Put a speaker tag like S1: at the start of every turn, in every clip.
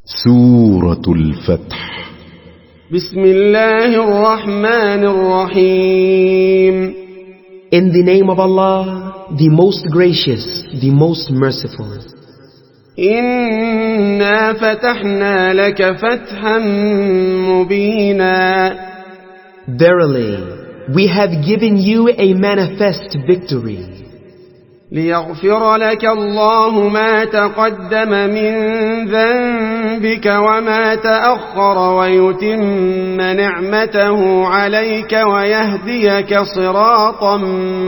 S1: سورة الفتح.
S2: بسم الله الرحمن الرحيم.
S3: In the name of Allah, the most gracious, the most merciful.
S2: إنا فتحنا لك فتحا مبينا.
S3: Verily, we have given you a manifest victory.
S2: ليغفر لك الله ما تقدم من ذنبك وما تأخر ويتم نعمته عليك ويهديك صراطا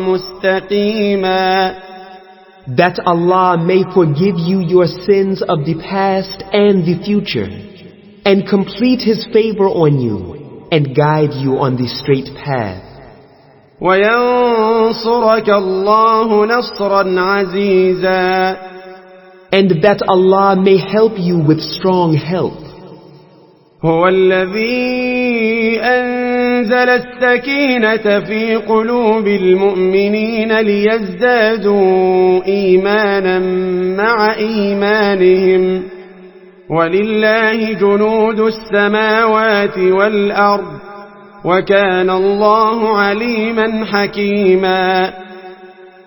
S2: مستقيما.
S3: That Allah may forgive you your sins of the past and the future, and complete His favor on you, and guide you on the straight path.
S2: وينصرك الله نصرا عزيزا.
S3: And that Allah may help you with strong help.
S2: هو الذي أنزل السكينة في قلوب المؤمنين ليزدادوا إيمانا مع إيمانهم ولله جنود السماوات والأرض وَكَانَ اللَّهُ عَلِيمًا حَكِيمًا.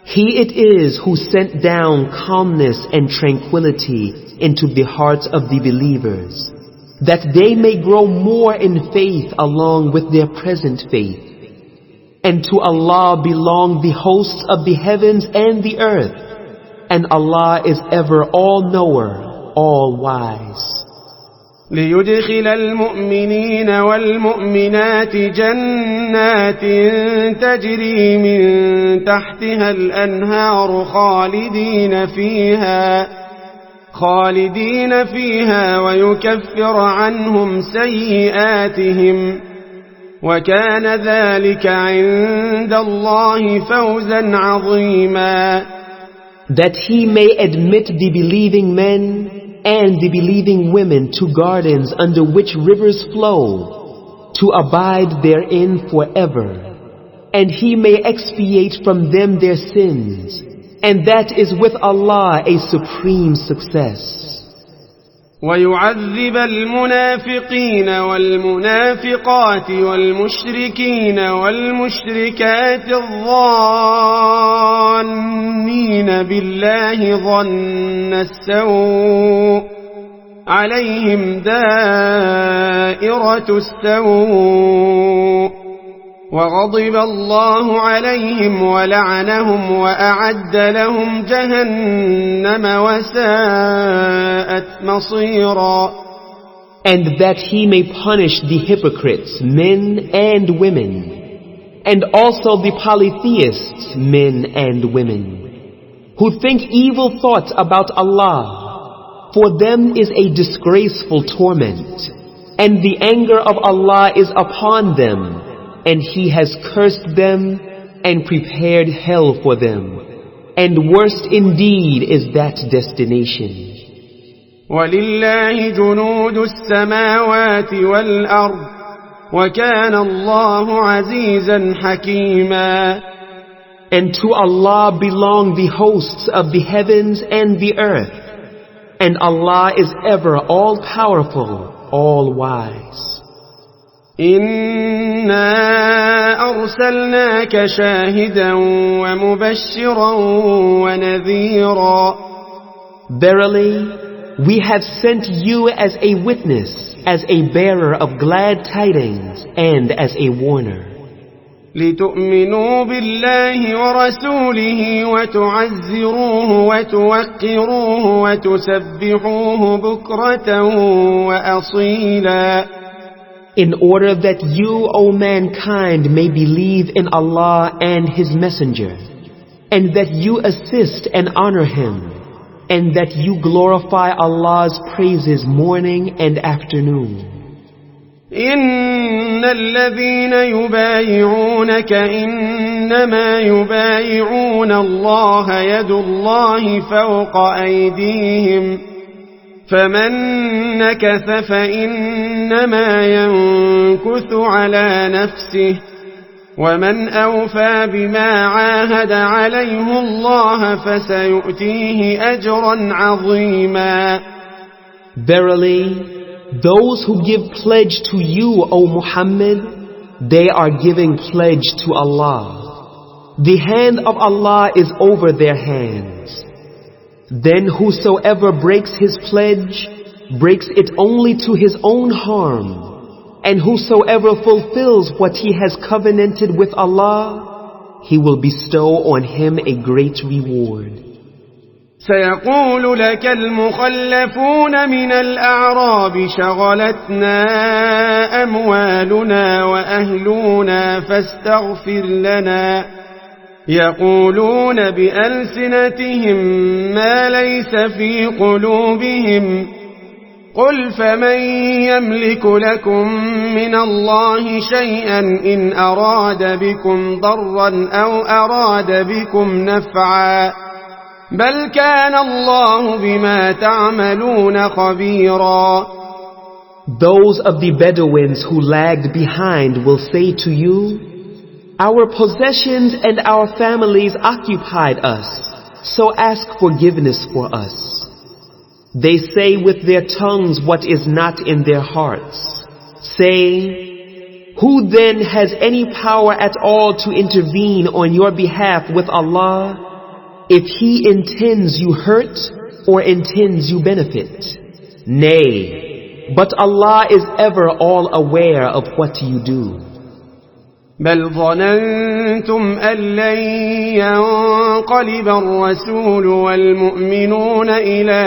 S3: He it is who sent down calmness and tranquility into the hearts of the believers, that they may grow more in faith along with their present faith. And to Allah belong the hosts of the heavens and the earth, and Allah is ever all-knower, all-wise.
S2: ليدخل المؤمنين والمؤمنات جنات تجري من تحتها الأنهار خالدين فيها ويكفر عنهم سيئاتهم وكان ذلك عند الله فوزا عظيما.
S3: That He may admit the believing men and the believing women to gardens under which rivers flow, to abide therein forever. And He may expiate from them their sins, and that is with Allah a supreme success.
S2: ويعذب المنافقين والمنافقات والمشركين والمشركات الظانين بالله ظن السوء عليهم دائرة السوء وغضب الله عليهم ولعنهم وأعد لهم جهنم وساءت مصيرا.
S3: And that He may punish the hypocrites, men and women, and also the polytheists, men and women, who think evil thoughts about Allah. For them is a disgraceful torment, and the anger of Allah is upon them, and He has cursed them and prepared hell for them, and worst indeed is that destination.
S2: وَلِلَّهِ جُنُودُ السَّمَاوَاتِ وَالْأَرْضِ وَكَانَ اللَّهُ عَزِيزًا حَكِيمًا.
S3: And to Allah belong the hosts of the heavens and the earth, and Allah is ever all-powerful, all-wise.
S2: إِنَّا أَرْسَلْنَاكَ شَاهِدًا وَمُبَشِّرًا وَنَذِيرًا.
S3: Verily, we have sent you as a witness, as a bearer of glad tidings, and as a warner.
S2: لِتُؤْمِنُوا بِاللَّهِ وَرَسُولِهِ وَتُعَزِّرُوهُ وَتُوَقِّرُوهُ وَتُسَبِّحُوهُ بُكْرَةً وَأَصِيلًا.
S3: In order that you, O mankind, may believe in Allah and His Messenger, and that you assist and honor Him, and that you glorify Allah's praises morning and afternoon.
S2: إن الذين يبايعونك إنما يبايعون الله يد الله فوق أيديهم فمن نكث فإنما ينكث على نفسه ومن أوفى بما عاهد عليه الله فسيؤتيه أجرا عظيما.
S3: Verily, those who give pledge to you, O Muhammad, they are giving pledge to Allah. The hand of Allah is over their hands. Then whosoever breaks his pledge, breaks it only to his own harm. And whosoever fulfills what he has covenanted with Allah, He will bestow on him a great reward.
S2: سيقول لك المخلفون من الأعراب شغلتنا أموالنا وأهلنا فاستغفر لنا يقولون بألسنتهم ما ليس في قلوبهم قل فمن يملك لكم من الله شيئا إن أراد بكم ضرا أو أراد بكم نفعا بل كان الله بما تعملون خبيرا.
S3: Those of the Bedouins who lagged behind will say to you, our possessions and our families occupied us, so ask forgiveness for us. They say with their tongues what is not in their hearts, saying, who then has any power at all to intervene on your behalf with Allah, if He intends you hurt or intends you benefit? Nay, but Allah is ever all aware of what you do.
S2: بل ظننتم أن لن ينقلب الرسول والمؤمنون إلى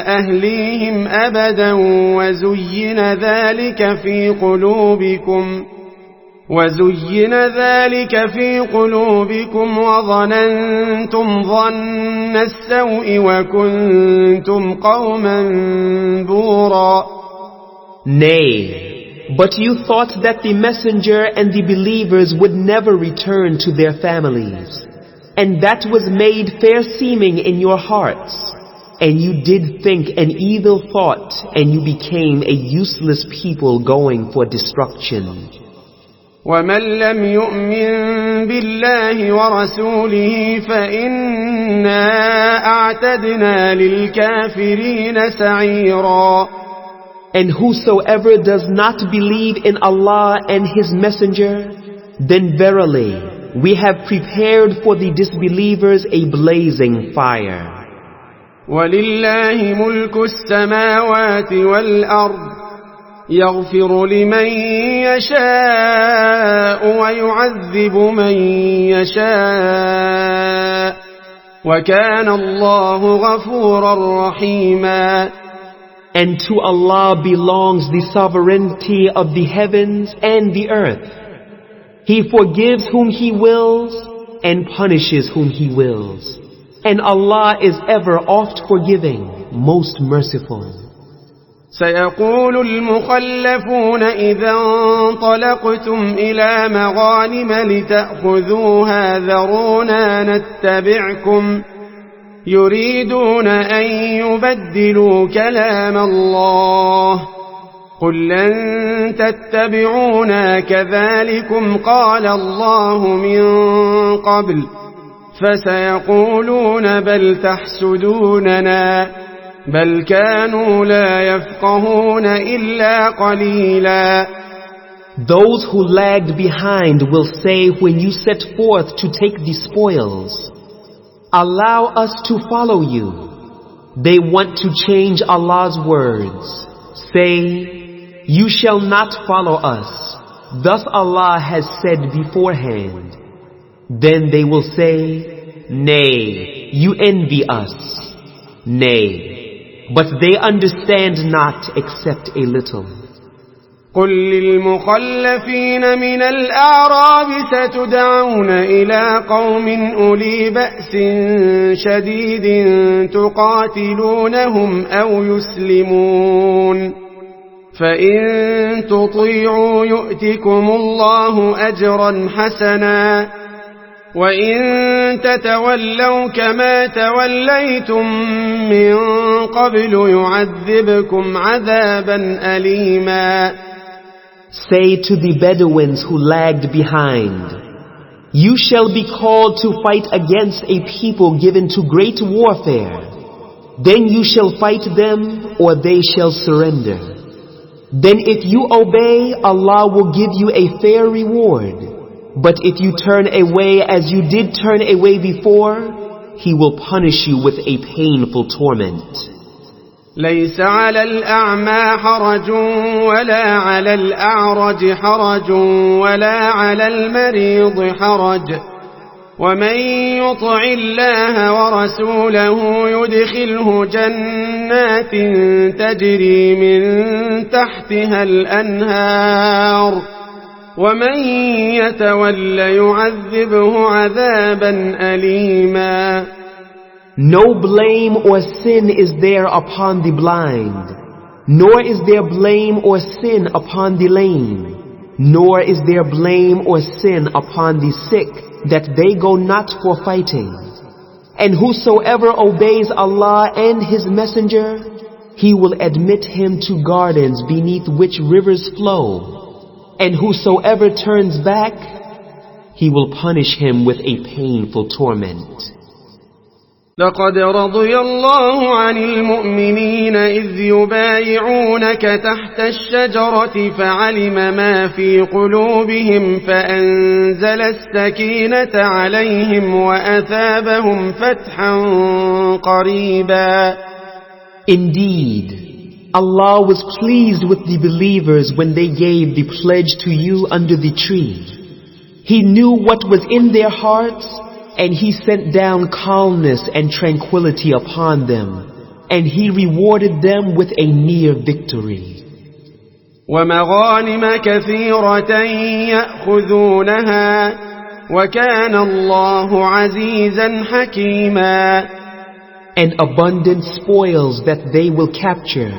S2: أهليهم أبدا وزين ذلك في قلوبكم وظننتم ظن السوء وكنتم قوما بورا.
S3: Nay, but you thought that the messenger and the believers would never return to their families, and that was made fair seeming in your hearts, and you did think an evil thought, and you became a useless people going for destruction.
S2: ومن لم يؤمن بالله ورسوله فإنا أعتدنا للكافرين سعيرا.
S3: And whosoever does not believe in Allah and His Messenger, then verily we have prepared for the disbelievers a blazing fire.
S2: وَلِلَّهِ مُلْكُ السَّمَاوَاتِ وَالْأَرْضِ يَغْفِرُ لِمَن يَشَاءُ وَيُعَذِّبُ مَن يَشَاءُ وَكَانَ اللَّهُ غَفُورًا رَحِيمًا.
S3: And to Allah belongs the sovereignty of the heavens and the earth. He forgives whom He wills and punishes whom He wills. And Allah is ever oft forgiving, most merciful.
S2: سيقول المخلفون إذا انطلقتم إلى مغانم لتأخذوها ذرونا نتبعكم يريدون أن يبدلوا كلام الله قل لن تتبعونا كذلكم قال الله من قبل فسيقولون بل تحسدوننا بل كانوا لا يفقهون إلا قليلا.
S3: Those who lagged behind will say when you set forth to take the spoils, allow us to follow you. They want to change Allah's words. Say, you shall not follow us. Thus Allah has said beforehand. Then they will say, nay, you envy us. Nay, but they understand not except a little.
S2: قل للمخلفين من الأعراب ستدعون إلى قوم أولي بأس شديد تقاتلونهم أو يسلمون فإن تطيعوا يؤتكم الله أجرا حسنا وإن تتولوا كما توليتم من قبل يعذبكم عذابا أليما.
S3: Say to the Bedouins who lagged behind, you shall be called to fight against a people given to great warfare. then you shall fight them or they shall surrender. Then if you obey, Allah will give you a fair reward. But if you turn away as you did turn away before, He will punish you with a painful torment.
S2: ليس على الأعمى حرج ولا على الأعرج حرج ولا على المريض حرج ومن يطع الله ورسوله يدخله جنات تجري من تحتها الأنهار ومن يتول يعذبه عذابا أليما.
S3: No blame or sin is there upon the blind, nor is there blame or sin upon the lame, nor is there blame or sin upon the sick, that they go not for fighting. And whosoever obeys Allah and His Messenger, He will admit him to gardens beneath which rivers flow. And whosoever turns back, He will punish him with a painful torment.
S2: لقد رضي الله عن المؤمنين إذ يبايعونك تحت الشجرة فعلم ما في قلوبهم فأنزل السكينة عليهم وأثابهم فتحا قريبا.
S3: Indeed, Allah was pleased with the believers when they gave the pledge to you under the tree. He knew what was in their hearts, and He sent down calmness and tranquility upon them, and He rewarded them with a near victory.
S2: وَمَغَانِمَ كَثِيرَةً يَأْخُذُونَهَا وَكَانَ اللَّهُ عَزِيزًا حَكِيمًا.
S3: And abundant spoils that they will capture,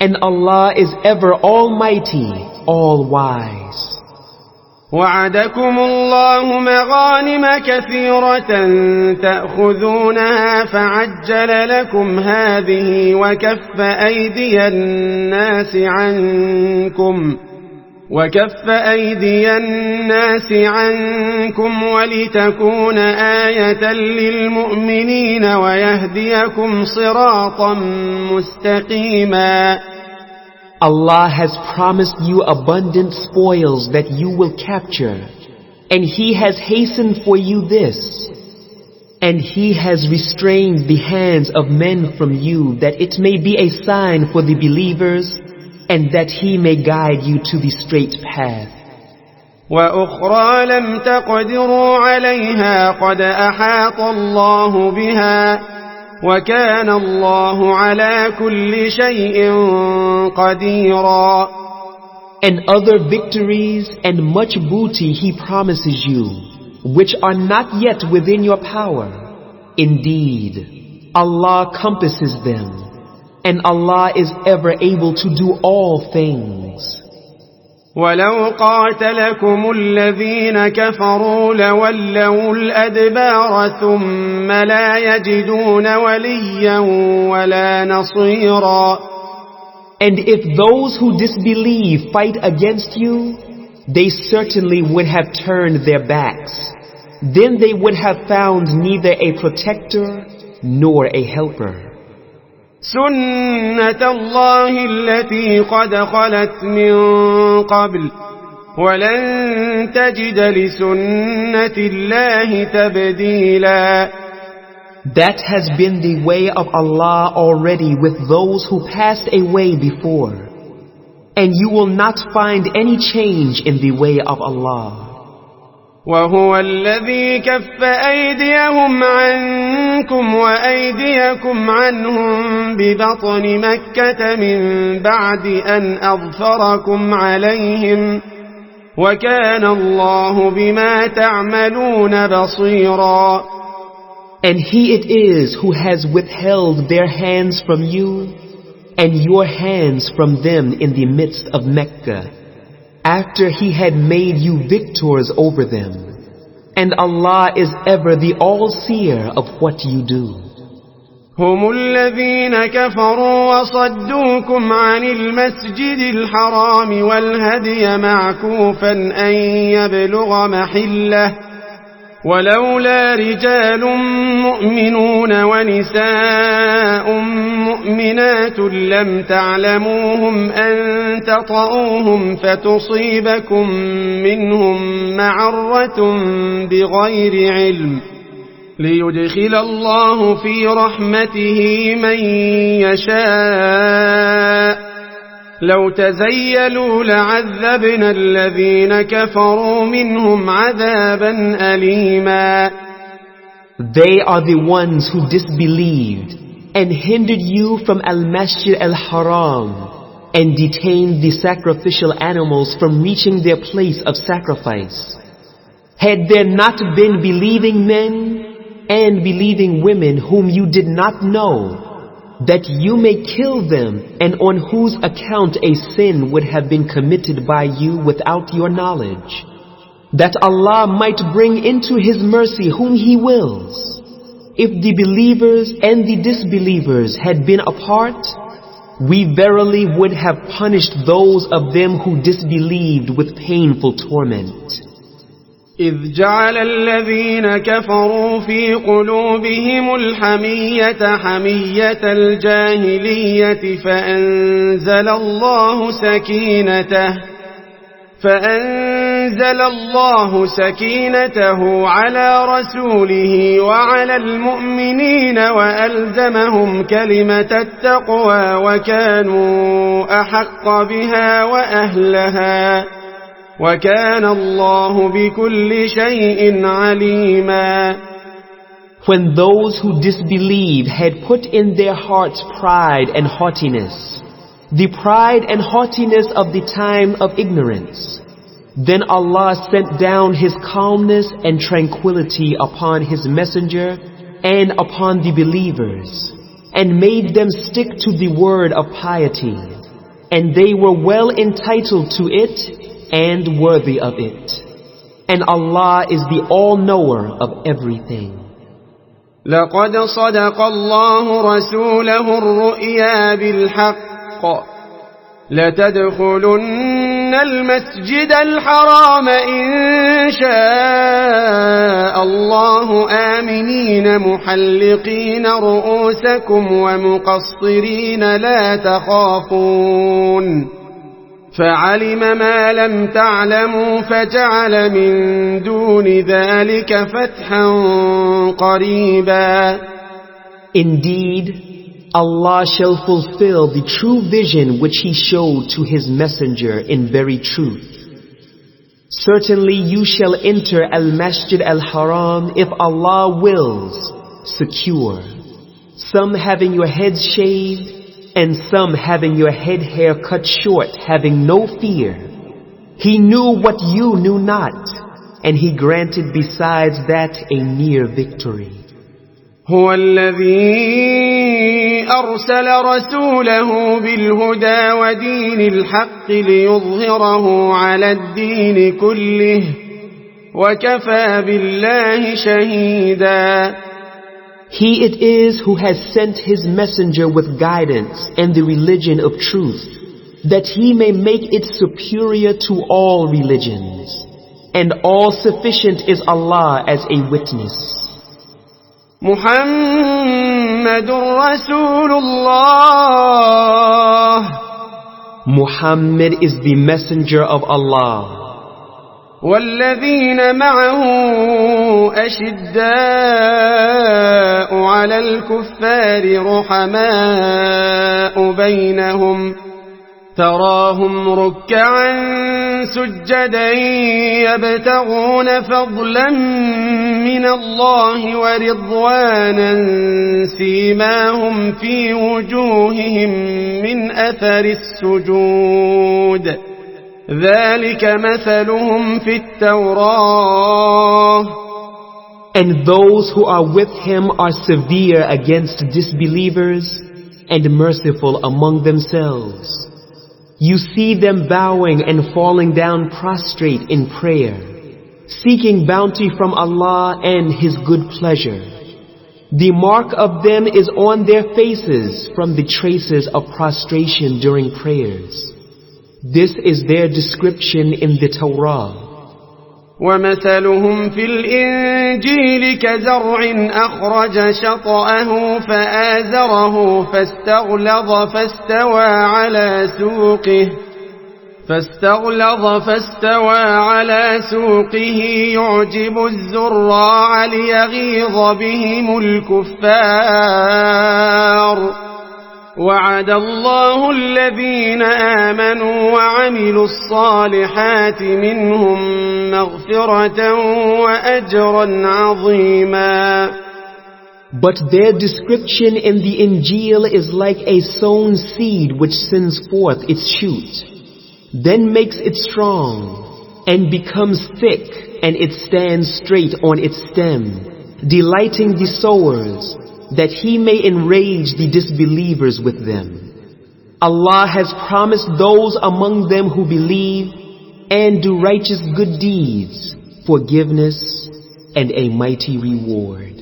S3: and Allah is ever almighty, all-wise.
S2: وعدكم الله مغانم كثيرة تأخذونها فعجل لكم هذه وكف أيدي الناس عنكم ولتكون آية للمؤمنين ويهديكم صراطا مستقيما.
S3: Allah has promised you abundant spoils that you will capture, and He has hastened for you this, and He has restrained the hands of men from you that it may be a sign for the believers, and that He may guide you to the straight path.
S2: وَأُخْرَى لَمْ تَقْدِرُوا عَلَيْهَا قَدْ أَحَاطَ اللَّهُ بِهَا وَكَانَ اللَّهُ عَلَى كُلِّ شَيْءٍ قَدِيرًا.
S3: And other victories and much booty He promises you, which are not yet within your power. Indeed, Allah compasses them, and Allah is ever able to do all things.
S2: وَلَوْ قَاتَلَكُمُ الَّذِينَ كَفَرُوا لَوَلَّوُا الْأَدْبَارَ ثُمَّ لَا يَجِدُونَ وَلِيًّا وَلَا نَصِيرًا.
S3: And if those who disbelieve fight against you, they certainly would have turned their backs. Then they would have found neither a protector nor a helper.
S2: سُنَّةَ اللَّهِ الَّتِي قَدْ خَلَتْ مِن قَبْلُ وَلَن تَجِدَ لِسُنَّةِ اللَّهِ تَبْدِيلًا.
S3: That has been the way of Allah already with those who passed away before, and you will not find any change in the way of Allah.
S2: وَهُوَ الَّذِي كَفَّ أَيْدِيَهُمْ عَنكُمْ وَأَيْدِيَكُمْ عَنْهُمْ بِبَطْنِ مَكَّةَ مِنْ بَعْدِ أَنْ أَظْفَرَكُمْ عَلَيْهِمْ وَكَانَ اللَّهُ بِمَا تَعْمَلُونَ بَصِيرًا.
S3: And He it is who has withheld their hands from you and your hands from them in the midst of Mecca, after He had made you victors over them. And Allah is ever the all-seer of what you do.
S2: هم الذين كفروا وصدوكم عن المسجد الحرام والهدي معكوفا أن يبلغ محله ولولا رجال مؤمنون ونساء مؤمنات لم تعلموهم أن تطؤوهم فتصيبكم منهم معرة بغير علم ليدخل الله في رحمته من يشاء لو تزيلوا لعذبنا الذين كفروا منهم عذابا أليما.
S3: They are the ones who disbelieved and hindered you from Al-Masjid Al-Haram and detained the sacrificial animals from reaching their place of sacrifice. Had there not been believing men and believing women whom you did not know, that you may kill them and on whose account a sin would have been committed by you without your knowledge, that Allah might bring into His mercy whom He wills. If the believers and the disbelievers had been apart, we verily would have punished those of them who disbelieved with painful torment.
S2: إذ جعل الذين كفروا في قلوبهم الحمية حمية الجاهلية فأنزل الله سكينته على رسوله وعلى المؤمنين وألزمهم كلمة التقوى وكانوا أحق بها وأهلها وَكَانَ اللَّهُ بِكُلِّ شَيْءٍ عَلِيمًا.
S3: When those who disbelieved had put in their hearts pride and haughtiness, the pride and haughtiness of the time of ignorance, then Allah sent down His calmness and tranquility upon His messenger and upon the believers, and made them stick to the word of piety, and they were well entitled to it and worthy of it. And Allah is the all-knower of everything.
S2: لقد صدق الله رسوله الرؤيا بالحق لتدخلن المسجد الحرام إن شاء الله آمنين محلقين رؤوسكم ومقصرين لا تخافون فعلم ما لم تعلموا فجعل من دون ذلك فتحا قريبا.
S3: Indeed, Allah shall fulfill the true vision which He showed to His messenger in very truth. Certainly you shall enter Al-Masjid Al-Haram if Allah wills, secure, some having your heads shaved, and some having your head hair cut short, having no fear. He knew what you knew not, and He granted besides that a near victory.
S2: هو الذي أرسل رسوله بالهدى ودين الحق ليظهره على الدين كله وكفى بالله شهيدا.
S3: He it is who has sent His messenger with guidance and the religion of truth, that He may make it superior to all religions. And all sufficient is Allah as a witness.
S2: محمد رسول الله.
S3: Muhammad is the messenger of Allah.
S2: والذين معه أشداء على الكفار رحماء بينهم تراهم ركعا سجدا يبتغون فضلا من الله ورضوانا سيماهم في وجوههم من أثر السجود ذلك مثلهم في التوراة.
S3: And those who are with him are severe against disbelievers and merciful among themselves. You see them bowing and falling down prostrate in prayer, seeking bounty from Allah and His good pleasure. The mark of them is on their faces from the traces of prostration during prayers. This is their description in the Torah.
S2: ومثلهم في الإنجيل كزرع أخرج شطأه فآزره فاستغلظ على سوقه يعجب الزراع ليغيظ بهم الكفار وعد الله الذين آمنوا وعملوا الصالحات منهم مغفرة وأجرا عظيما.
S3: But their description in the Injil is like a sown seed which sends forth its shoot, then makes it strong, and becomes thick, and it stands straight on its stem, delighting the sowers, that he may enrage the disbelievers with them. Allah has promised those among them who believe and do righteous good deeds, forgiveness and a mighty reward.